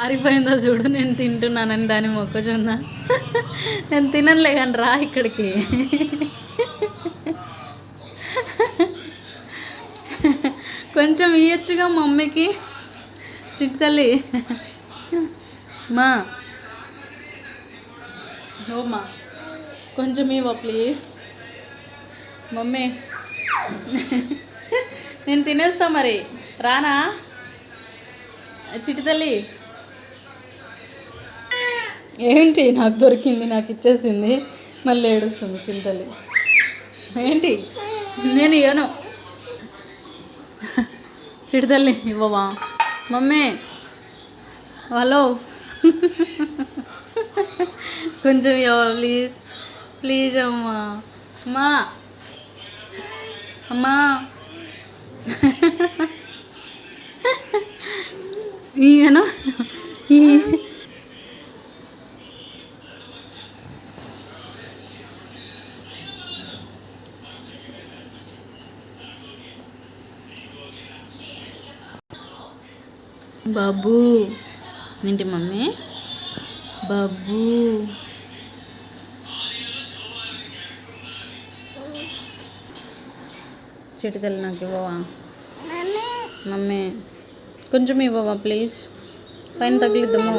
పారిపోయిందో చూడు, నేను తింటున్నానని దాని మొక్కజొన్న. నేను తినలే కానీ రా ఇక్కడికి. కొంచెం ఇయ్యొచ్చుగా మమ్మీకి. చిట్టల్లి మా ఓమా కొంచెం ఇవ్వ ప్లీజ్ మమ్మీ. నేను తినేస్తా మరి, రానా చిట్టి తల్లి? ఏంటి నాకు దొరికింది, నాకు ఇచ్చేసింది, మళ్ళీ ఏడుస్తుంది చిట్టి తల్లి. ఏంటి నేను ఇవ్వను. చిట్టి తల్లి ఇవ్వవా మమ్మీ? హలో కొంచెం ఇవ్వ ప్లీజ్ ప్లీజ్ అమ్మా. అమ్మా అమ్మా ఈయన బాబు ఏంటి మమ్మీ? బాబు చిట్టి తల్లి నాకు ఇవ్వవా మమ్మీ? కొంచెం ఇవ్వవా ప్లీజ్, పైన తగిలిద్దాము.